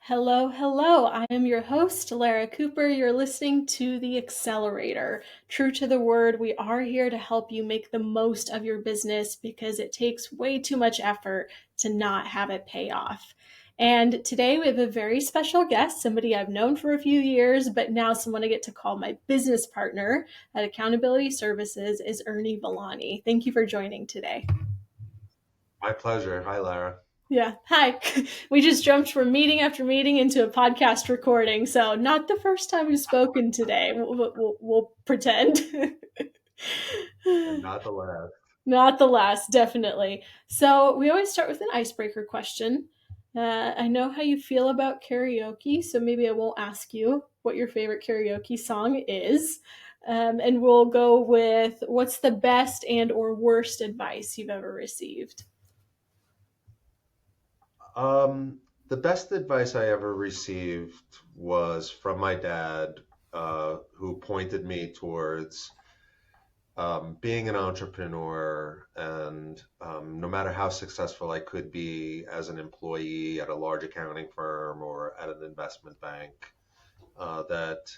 Hello, hello. I am your host, Lera Kooper. You're listening to The Accelerator. True to the word, we are here to help you make the most of your business because it takes way too much effort to not have it pay off. And today we have a very special guest, somebody I've known for a few years, but now someone I get to call my business partner at Accountability Services is Ernie Villany. Thank you for joining today. My pleasure. Hi, Lara. Yeah. Hi. We just jumped from meeting after meeting into a podcast recording. So, not the first time we've spoken today. We'll pretend. And not the last. Not the last, definitely. So, we always start with an icebreaker question. I know how you feel about karaoke, so maybe I won't ask you what your favorite karaoke song is. And we'll go with what's the best and or worst advice you've ever received. The best advice I ever received was from my dad, who pointed me towards being an entrepreneur. And no matter how successful I could be as an employee at a large accounting firm or at an investment bank, that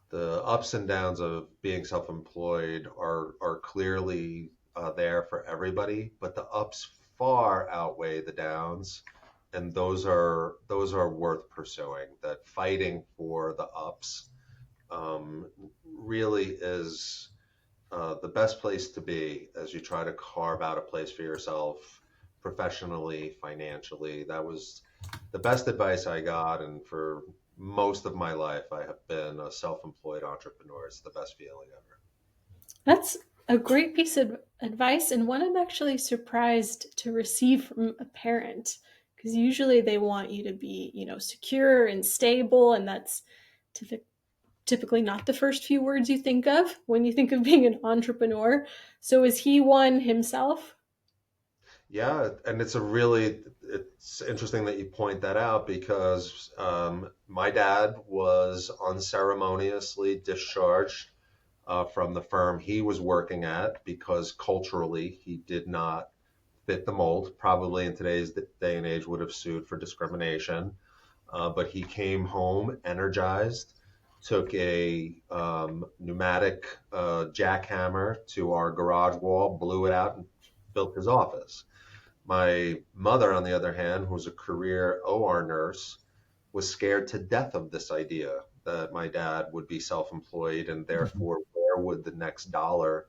the ups and downs of being self-employed are clearly there for everybody, but the ups far outweigh the downs, and those are worth pursuing. That fighting for the ups really is the best place to be as you try to carve out a place for yourself professionally, financially. That was the best advice I got, and for most of my life, I have been a self-employed entrepreneur. It's the best feeling ever. That's a great piece of advice, and one I'm actually surprised to receive from a parent because usually they want you to be, secure and stable, and that's typically not the first few words you think of when you think of being an entrepreneur. So, is he one himself? Yeah, and it's interesting that you point that out because my dad was unceremoniously discharged from the firm he was working at because culturally he did not fit the mold. Probably in today's day and age would have sued for discrimination. But he came home energized, took a pneumatic jackhammer to our garage wall, blew it out, and built his office. My mother, on the other hand, who was a career OR nurse, was scared to death of this idea that my dad would be self-employed, and therefore, where would the next dollar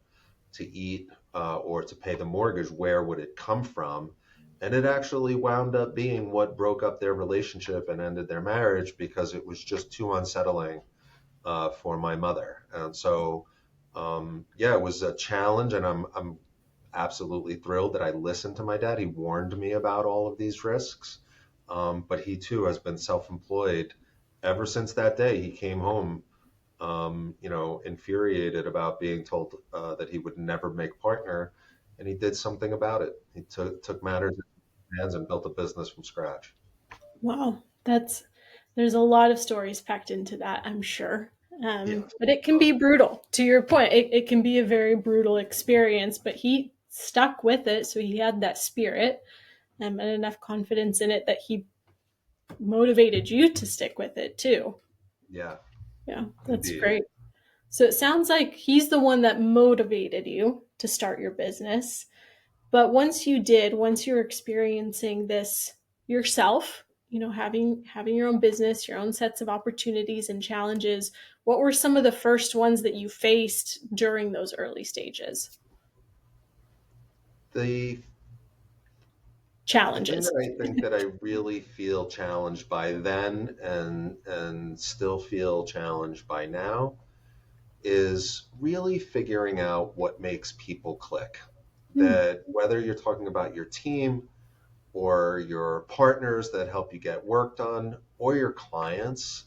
to eat or to pay the mortgage, where would it come from? And it actually wound up being what broke up their relationship and ended their marriage because it was just too unsettling for my mother. And so, yeah, it was a challenge, and I'm absolutely thrilled that I listened to my dad. He warned me about all of these risks, but he too has been self-employed ever since that day. He came home, infuriated about being told that he would never make partner, and he did something about it. He took matters in his hands and built a business from scratch. Wow, there's a lot of stories packed into that, I'm sure. Yes. But it can be brutal. To your point, it can be a very brutal experience, but he stuck with it. So he had that spirit and enough confidence in it that he motivated you to stick with it too. Yeah, Yeah, that's indeed. great. So it sounds like he's the one that motivated you to start your business. But once you were experiencing this yourself, having your own business, your own sets of opportunities and challenges, what were some of the first ones that you faced during those early stages? The thing Challenges. that I think that I really feel challenged by then and still feel challenged by now is really figuring out what makes people click. Hmm. That whether you're talking about your team or your partners that help you get work done or your clients,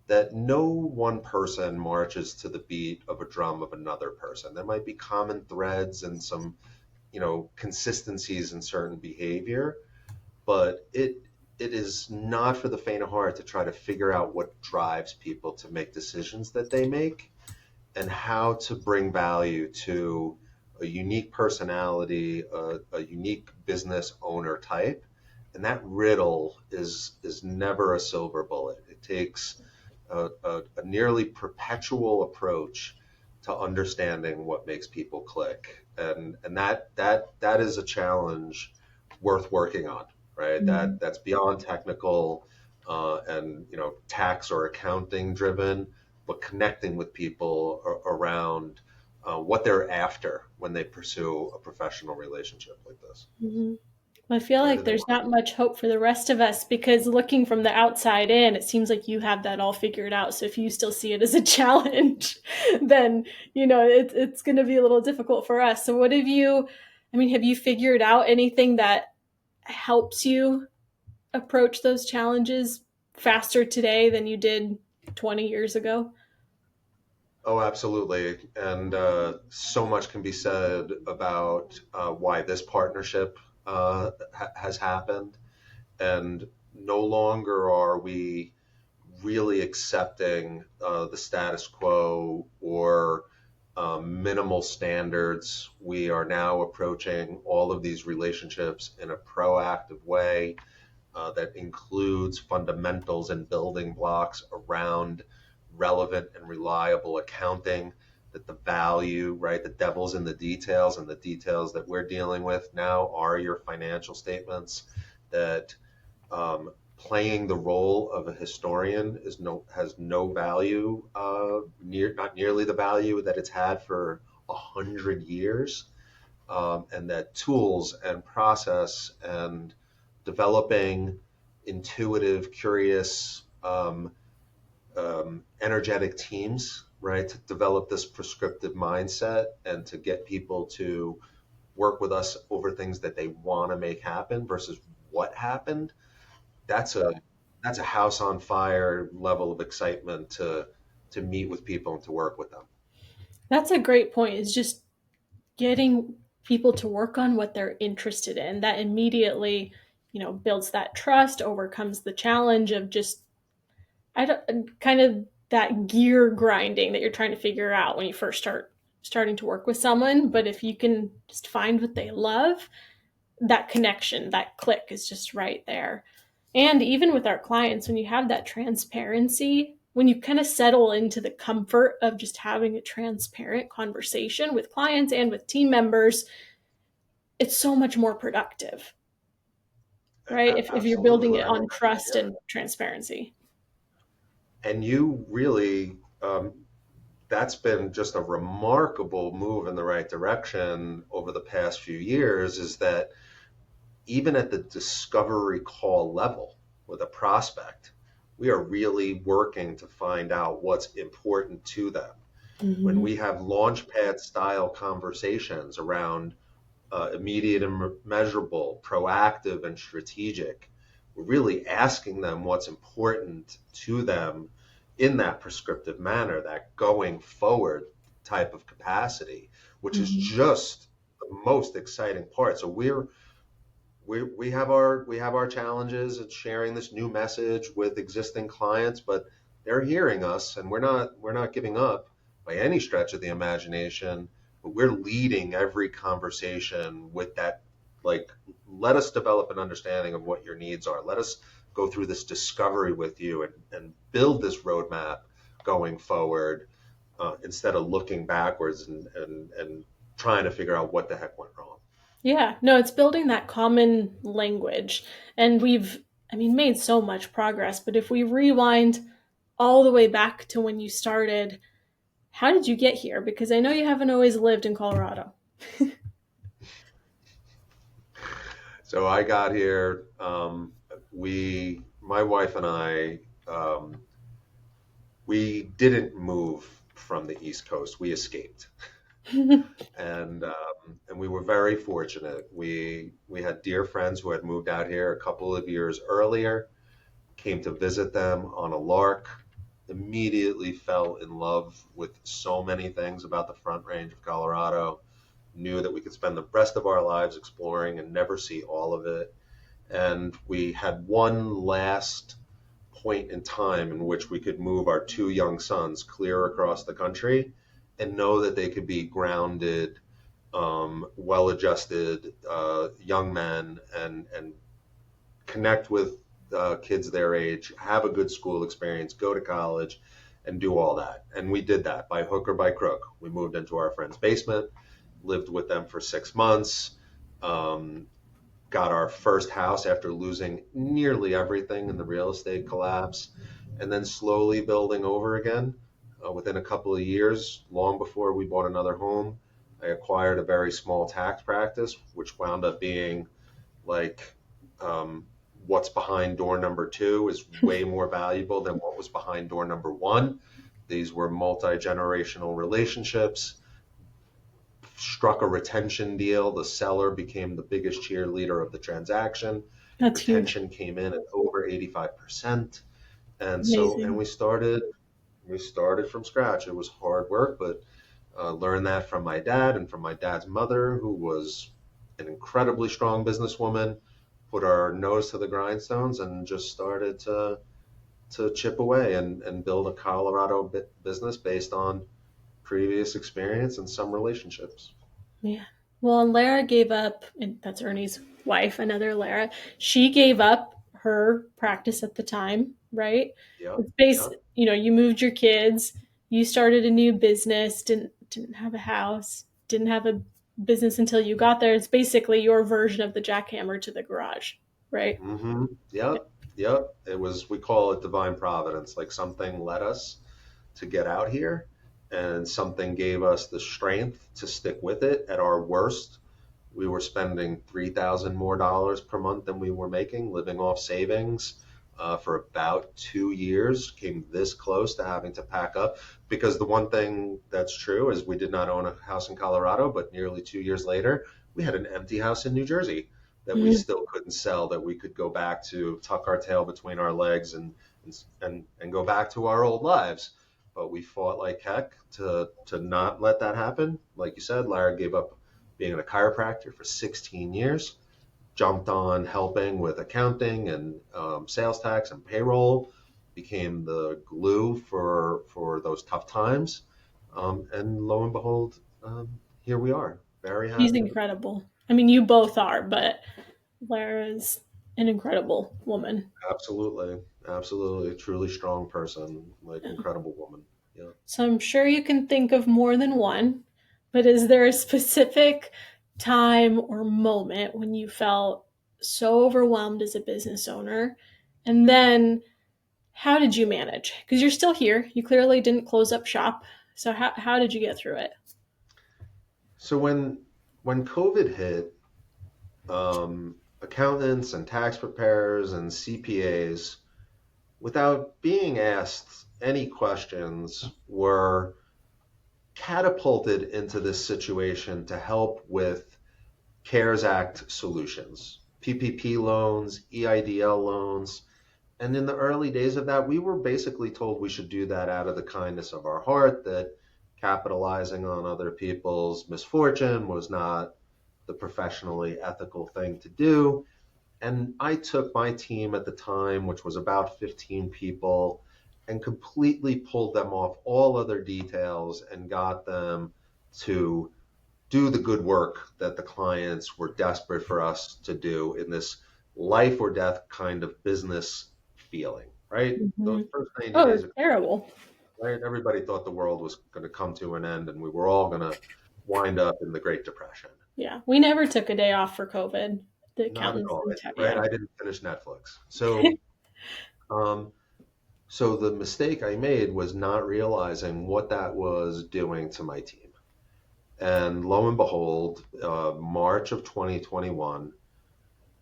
that no one person marches to the beat of a drum of another person. There might be common threads and some, consistencies in certain behavior, but it is not for the faint of heart to try to figure out what drives people to make decisions that they make and how to bring value to a unique personality, a unique business owner type, And that riddle is never a silver bullet. It takes a nearly perpetual approach to understanding what makes people click, and that is a challenge worth working on, right? That's beyond technical, and tax or accounting driven, but connecting with people around what they're after when they pursue a professional relationship like this. Mhm. I feel Where like do they there's want to not be? much hope for the rest of us because looking from the outside in, it seems like you have that all figured out. So if you still see it as a challenge, then it's going to be a little difficult for us. So what have you? I mean, have you figured out anything that helps you approach those challenges faster today than you did 20 years ago? Oh, absolutely. And so much can be said about why this partnership has happened. And no longer are we really accepting the status quo or minimal standards. We are now approaching all of these relationships in a proactive way that includes fundamentals and building blocks around relevant and reliable accounting. That the value, right, the devil's in the details, and the details that we're dealing with now are your financial statements. That playing the role of a historian has no value, not nearly the value that it's had for 100 years, and that tools and process and developing intuitive, curious, energetic teams, right, to develop this prescriptive mindset and to get people to work with us over things that they want to make happen versus what happened. That's a that's a house on fire level of excitement to meet with people and to work with them. That's a great point. Is just getting people to work on what they're interested in. That immediately, builds that trust, overcomes the challenge of just I don't kind of that gear grinding that you're trying to figure out when you first starting to work with someone. But if you can just find what they love, that connection, that click is just right there. And even with our clients, when you have that transparency, when you kind of settle into the comfort of just having a transparent conversation with clients and with team members, it's so much more productive, right? If you're Absolutely building it right. on trust Yeah. and transparency. And you really, that's been just a remarkable move in the right direction over the past few years, is that even at the discovery call level with a prospect, we are really working to find out what's important to them. When Mm-hmm. we have launchpad style conversations around immediate and measurable, proactive and strategic, we're really asking them what's important to them in that prescriptive manner, that going forward type of capacity, which is Mm-hmm. just the most exciting part. So we have our challenges at sharing this new message with existing clients, but they're hearing us, and we're not giving up by any stretch of the imagination. But we're leading every conversation with that, like, let us develop an understanding of what your needs are. Let us go through this discovery with you and build this roadmap going forward, instead of looking backwards and trying to figure out what the heck went wrong. Yeah, no, it's building that common language. And I mean, made so much progress. But if we rewind all the way back to when you started, how did you get here? Because I know you haven't always lived in Colorado. So I got here. My wife and I, we didn't move from the East Coast. We escaped, and we were very fortunate. We had dear friends who had moved out here a couple of years earlier. Came to visit them on a lark. Immediately fell in love with so many things about the Front Range of Colorado. Knew that we could spend the rest of our lives exploring and never see all of it. And we had one last point in time in which we could move our two young sons clear across the country and know that they could be grounded, well-adjusted young men, and connect with kids their age, have a good school experience, go to college, and do all that. And we did that by hook or by crook. We moved into our friend's basement, lived with them for 6 months, um, got our first house after losing nearly everything in the real estate collapse, and then slowly building over again. Within a couple of years, long before we bought another home, I acquired a very small tax practice, which wound up being like um, what's behind door number two is way more valuable than what was behind door number one. These were multi generational relationships. Struck a retention deal. The seller became the biggest cheerleader of the transaction. That's huge. Retention came in at over 85%. And Amazing. we started from scratch. It was hard work, but learned that from my dad and from my dad's mother, who was an incredibly strong businesswoman. Put our nose to the grindstones and just started to chip away and build a Colorado business based on previous experience and some relationships. Yeah. Well, and Lera gave up, and that's Ernie's wife, another Lera. She gave up her practice at the time, right? Yeah, It's based, yeah. you moved your kids, you started a new business, didn't have a house, didn't have a business until you got there. It's basically your version of the jackhammer to the garage, right? Yep, yep. It was, we call it divine providence. Like something led us to get out here and something gave us the strength to stick with it at our worst. We were spending $3,000 more per month than we were making, living off savings for about 2 years. Came this close to having to pack up because the one thing that's true is we did not own a house in Colorado, but nearly 2 years later, we had an empty house in New Jersey that we Mm-hmm. still couldn't sell. That we could go back to, tuck our tail between our legs, and go back to our old lives. But we fought like heck to not let that happen. Like you said, Lara gave up being a chiropractor for 16 years, jumped on helping with accounting and sales tax and payroll, became the glue for those tough times, and lo and behold, here we are, very She's happy. incredible. I mean, you both are, but Lara's an incredible woman. Absolutely, absolutely, a truly strong person, like Yeah. incredible woman. Yeah. So I'm sure you can think of more than one, but is there a specific time or moment when you felt so overwhelmed as a business owner? And then how did you manage? Because you're still here. You clearly didn't close up shop. So how did you get through it? So when COVID hit, accountants and tax preparers and CPAs, without being asked any questions, were catapulted into this situation to help with CARES Act solutions, PPP loans, EIDL loans. And in the early days of that, we were basically told we should do that out of the kindness of our heart, that capitalizing on other people's misfortune was not the professionally ethical thing to do. And I took my team at the time, which was about 15 people, and completely pulled them off all other details and got them to do the good work that the clients were desperate for us to do in this life or death kind of business feeling, right? Mm-hmm. Those first 90 Oh, days it's of terrible. COVID, right? Everybody thought the world was going to come to an end and we were all going to wind up in the Great Depression. Yeah, we never took a day off for COVID. The Not at accountants all, didn't tell. right? Yeah. I didn't finish Netflix. Um, so the mistake I made was not realizing what that was doing to my team. And lo and behold, March of 2021,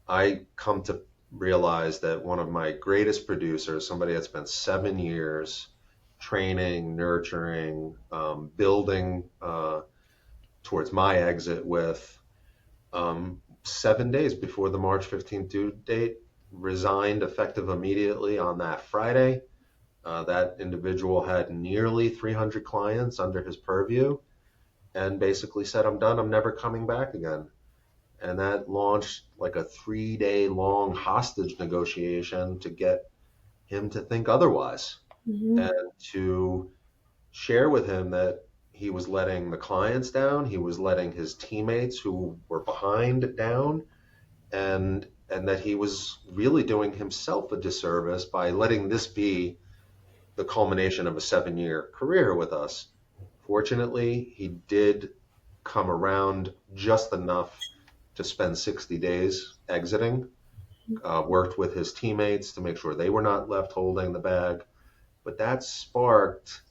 I come to realize that one of my greatest producers, somebody that spent 7 years training, nurturing, building towards my exit with, 7 days before the March 15th due date, resigned effective immediately on that Friday. That individual had nearly 300 clients under his purview and basically said, I'm done. I'm never coming back again. And that launched like a 3 day long hostage negotiation to get him to think otherwise Mm-hmm. and to share with him that he was letting the clients down, he was letting his teammates who were behind down, and and that he was really doing himself a disservice by letting this be the culmination of a 7-year career with us. Fortunately, he did come around just enough to spend 60 days exiting, worked with his teammates to make sure they were not left holding the bag. But that sparked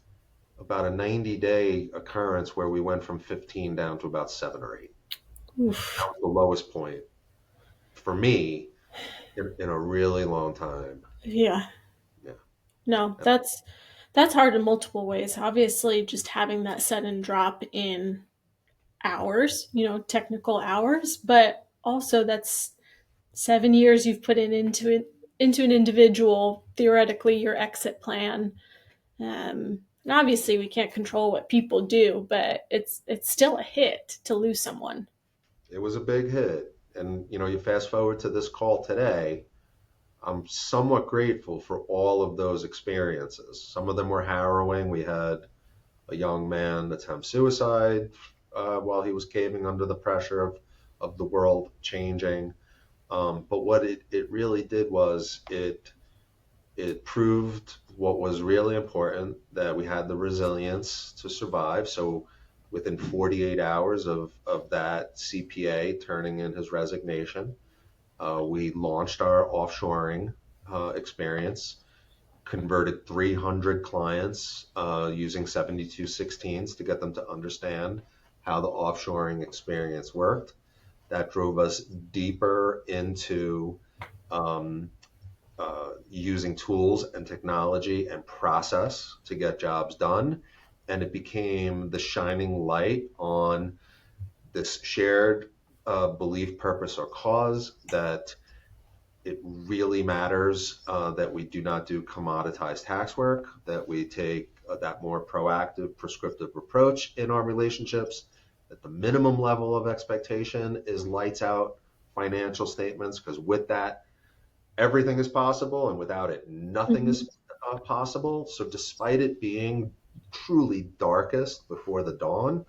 about a 90-day occurrence where we went from 15 down to about 7 or 8. That Oof. was the lowest point for me in a really long time. Yeah. Yeah. No, that's hard in multiple ways. Obviously, just having that sudden drop in hours, technical hours, but also that's 7 years you've put into an individual, theoretically your exit plan. And obviously we can't control what people do, but it's still a hit to lose someone. It was a big hit. And, you fast forward to this call today, I'm somewhat grateful for all of those experiences. Some of them were harrowing. We had a young man attempt suicide while he was caving under the pressure of the world changing. But what it really did was it proved what was really important, that we had the resilience to survive. So within 48 hours of that CPA turning in his resignation, we launched our offshoring experience, converted 300 clients using 7216s to get them to understand how the offshoring experience worked. That drove us deeper into um, using tools and technology and process to get jobs done. And it became the shining light on this shared belief, purpose, or cause that it really matters that we do not do commoditized tax work, that we take that more proactive, prescriptive approach in our relationships, that the minimum level of expectation is lights out financial statements, because with that, everything is possible, and without it, nothing Mhm. is possible. So, despite it being truly darkest before the dawn,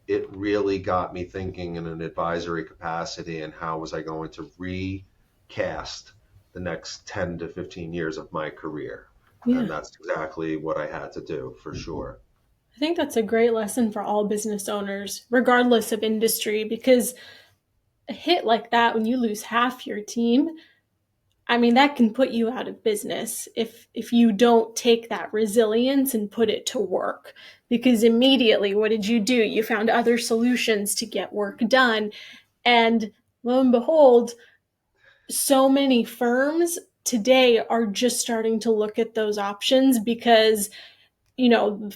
it really got me thinking in an advisory capacity and how was I going to recast the next 10 to 15 years of my career. Yeah. And that's exactly what I had to do for sure. I think that's a great lesson for all business owners, regardless of industry, because a hit like that, when you lose half your team, I mean, that can put you out of business if you don't take that resilience and put it to work. Because immediately, what did you do? You found other solutions to get work done. And lo and behold, so many firms today are just starting to look at those options because,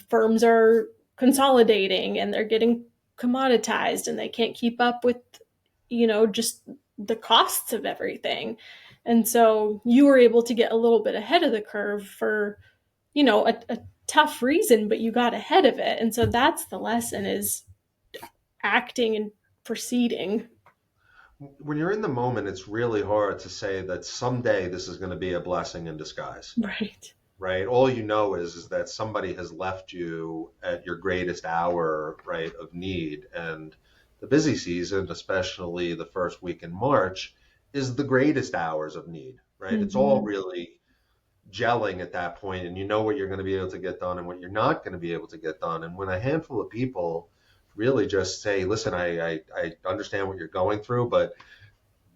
firms are consolidating and they're getting commoditized and they can't keep up with, just the costs of everything. And so you were able to get a little bit ahead of the curve for, a tough reason, but you got ahead of it. And so that's the lesson, is acting and proceeding. When you're in the moment, it's really hard to say that someday this is going to be a blessing in disguise, Right. right? All you know is that somebody has left you at your greatest hour, right, of need. And the busy season, especially the first week in March, is the greatest hours of need, right? It's all Mm-hmm. really gelling at that point, and you know what you're going to be able to get done and what you're not going to be able to get done. And when a handful of people really just say, listen, I understand what you're going through, but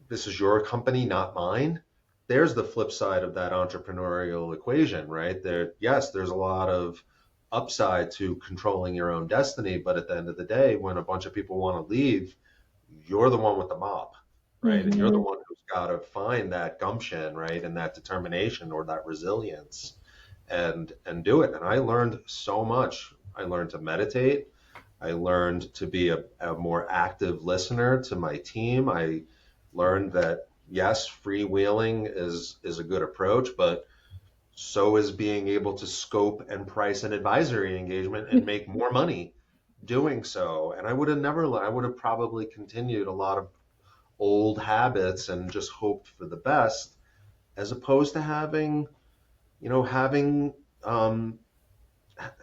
this is your company, not mine. There's the flip side of that entrepreneurial equation, right? There, yes, there's a lot of upside to controlling your own destiny, but at the end of the day, when a bunch of people want to leave, you're the one with the mop, right? And you're the Mm-hmm. one who's got to find that gumption, right, and that determination or that resilience, and do it. And I learned so much. I learned to meditate. I learned to be a more active listener to my team. I learned that yes, freewheeling is a good approach, but so is being able to scope and price an advisory engagement and make more money doing so. And I would have probably continued a lot of old habits and just hoped for the best, as opposed to you know, having, um,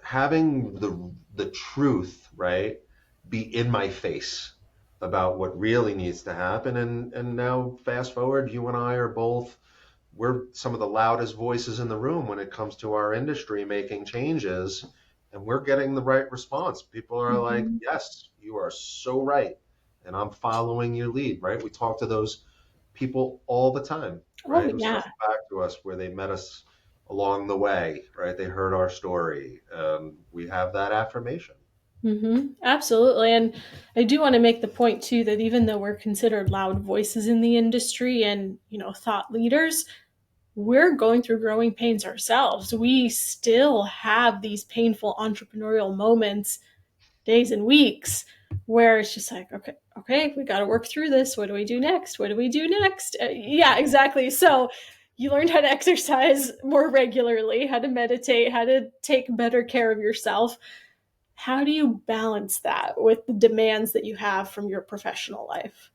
having the truth, right, be in my face, about what really needs to happen. And now fast forward, you and I are both, we're some of the loudest voices in the room when it comes to our industry making changes, and we're getting the right response. People are like, Mhm. yes, you are so right, and I'm following your lead, right? We talk to those people all the time, Oh, right? Who yeah. circle back to us where they met us along the way, right? They heard our story. We have that affirmation. Absolutely. And I do want to make the point too that even though we're considered loud voices in the industry and, thought leaders, we're going through growing pains ourselves. We still have these painful entrepreneurial moments, days and weeks, where it's just like, okay, we got to work through this. What do we do next? What do we do next? Yeah, exactly. So you learned how to exercise more regularly, how to meditate, how to take better care of yourself. How do you balance that with the demands that you have from your professional life?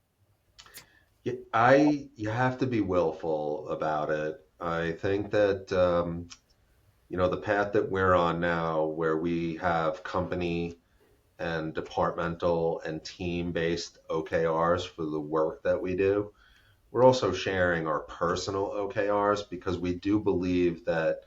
You have to be willful about it. I think that the path that we're on now, where we have company and departmental and team-based OKRs for the work that we do, we're also sharing our personal OKRs because we do believe that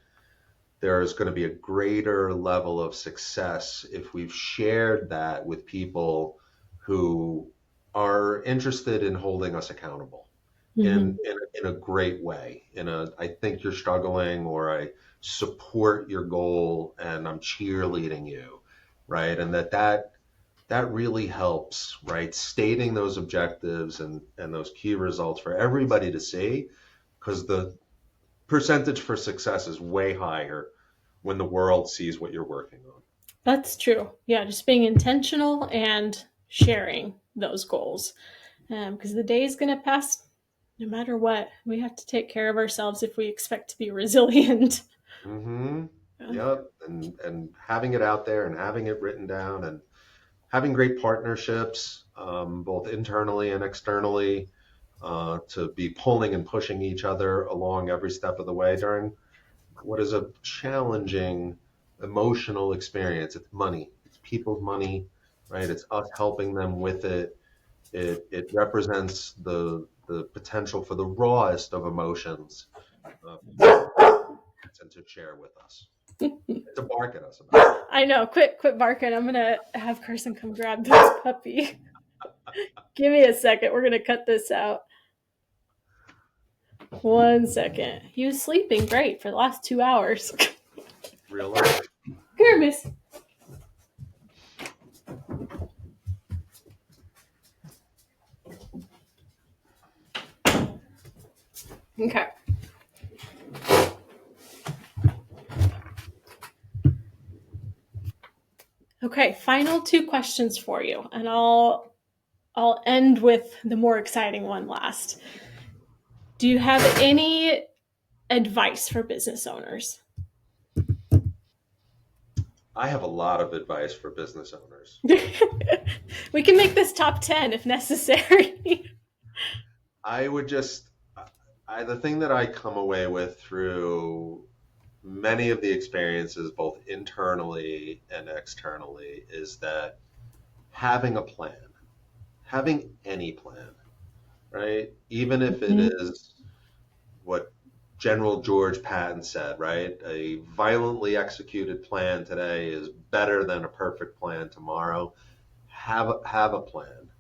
there's going to be a greater level of success if we've shared that with people who are interested in holding us accountable Mm-hmm. in a great way. I think you're struggling, or I support your goal and I'm cheerleading you, right? And that really helps, right? Stating those objectives and those key results for everybody to see, because the percentage for success is way higher when the world sees what you're working on. That's true. Yeah, just being intentional and sharing those goals. Because the day is going to pass no matter what. We have to take care of ourselves if we expect to be resilient. Mm-hmm. Yep. And having it out there and having it written down and having great partnerships, both internally and externally, to be pulling and pushing each other along every step of the way during what is a challenging emotional experience. It's money, it's people's money, right? It's us helping them with it. It represents the potential for the rawest of emotions for and to share with us and to bark at us about it. I know. Quit barking. I'm gonna have Carson come grab this puppy. Give me a second. We're gonna cut this out. 1 second. He was sleeping great for the last 2 hours. Come Really? here, miss. Okay. Okay, final two questions for you, and I'll end with the more exciting one last. Do you have any advice for business owners? I have a lot of advice for business owners. We can make this top 10 if necessary. I would just, the thing that I come away with through many of the experiences, both internally and externally, is that having a plan, having any plan, right? Even if it Mhm. is what General George Patton said, right? A violently executed plan today is better than a perfect plan tomorrow. Have a plan.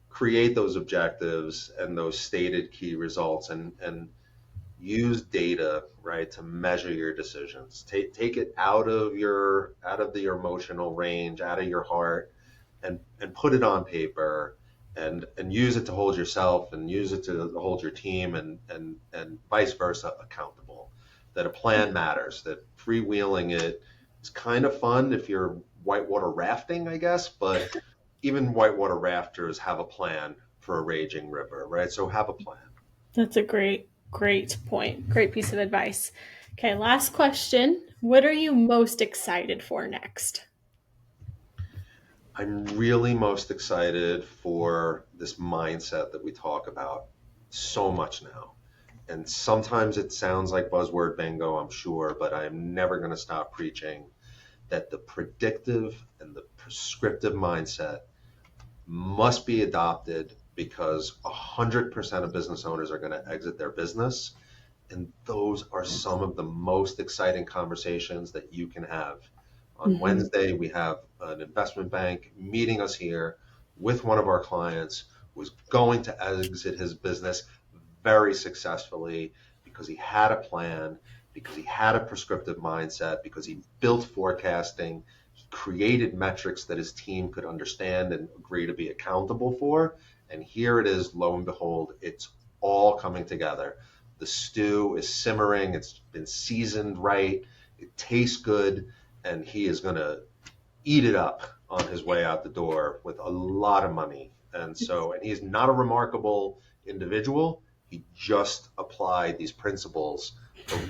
Create those objectives and those stated key results, and use data, right, to measure your decisions. Take it out of the emotional range, out of your heart, and put it on paper, and use it to hold yourself and use it to hold your team, and vice versa accountable. That a plan matters. That freewheeling it is kind of fun if you're whitewater rafting, I guess, but even whitewater rafters have a plan for a raging river, right? So have a plan. That's a great point. Great piece of advice. Okay, last question. What are you most excited for next? I'm really most excited for this mindset that we talk about so much now. And sometimes it sounds like buzzword bingo, I'm sure, but I'm never going to stop preaching that the predictive and the prescriptive mindset must be adopted because 100% of business owners are going to exit their business. And those are some of the most exciting conversations that you can have. On Mm-hmm. Wednesday, we have an investment bank meeting us here with one of our clients who was going to exit his business very successfully because he had a plan, because he had a prescriptive mindset, because he built forecasting, he created metrics that his team could understand and agree to be accountable for. And here it is, lo and behold, it's all coming together. The stew is simmering, it's been seasoned right, it tastes good, and he is going to eat it up on his way out the door with a lot of money. And he's not a remarkable individual. He just applied these principles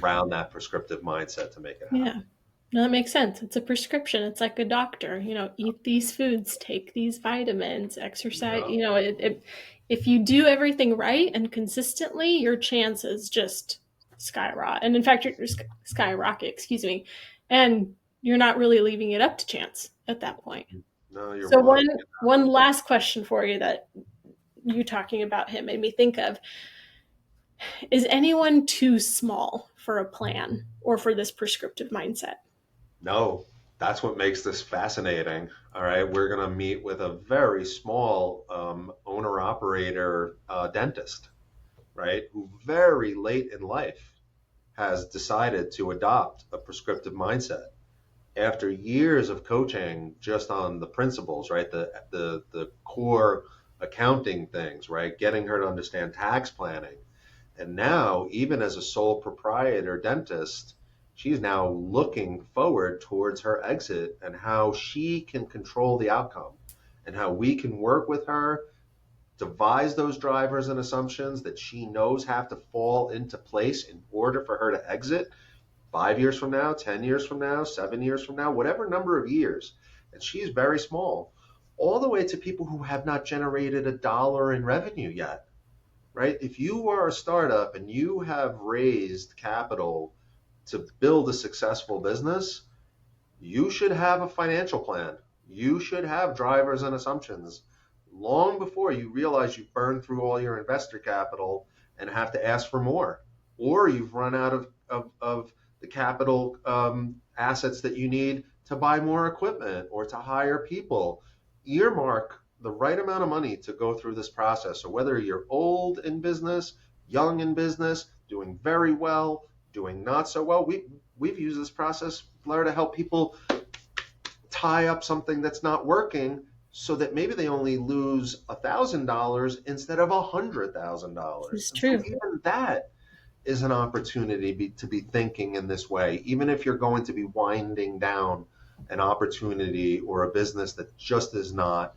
around that prescriptive mindset to make it happen. Yeah. No, that makes sense. It's a prescription. It's like a doctor, eat these foods, take these vitamins, exercise. Yeah. If you do everything right and consistently, your chances just skyrocket. And in fact, skyrocket, excuse me. And you're not really leaving it up to chance at that point. No, you're So right. one last question for you that you talking about him made me think of. Is anyone too small for a plan or for this prescriptive mindset? No, that's what makes this fascinating. All right, we're going to meet with a very small owner operator dentist, right, who very late in life has decided to adopt a prescriptive mindset after years of coaching just on the principles, right? The core accounting things, right? Getting her to understand tax planning. And now, even as a sole proprietor dentist, she's now looking forward towards her exit and how she can control the outcome and how we can work with her, devise those drivers and assumptions that she knows have to fall into place in order for her to exit 5 years from now, 10 years from now, 7 years from now, whatever number of years. And she's very small, all the way to people who have not generated a dollar in revenue yet, right? If you are a startup and you have raised capital to build a successful business, you should have a financial plan. You should have drivers and assumptions long before you realize you've burned through all your investor capital and have to ask for more, or you've run out of the capital assets that you need to buy more equipment or to hire people. Earmark the right amount of money to go through this process. So whether you're old in business, young in business, doing very well, doing not so well, we've used this process, Blair, to help people tie up something that's not working so that maybe they only lose $1,000 instead of $100,000. It's And so true. even that is an opportunity to be thinking in this way, even if you're going to be winding down an opportunity or a business that just is not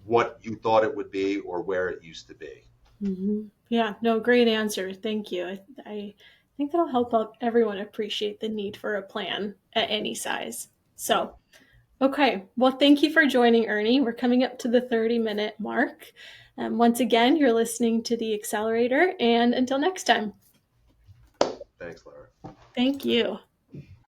what you thought it would be or where it used to be. Mm-hmm. Yeah, no, great answer. Thank you. I think that'll help everyone appreciate the need for a plan at any size. So, okay. Well, thank you for joining, Ernie. We're coming up to the 30-minute mark. Once again, you're listening to The Accelerator, and until next time, Thanks, Laura. thank you.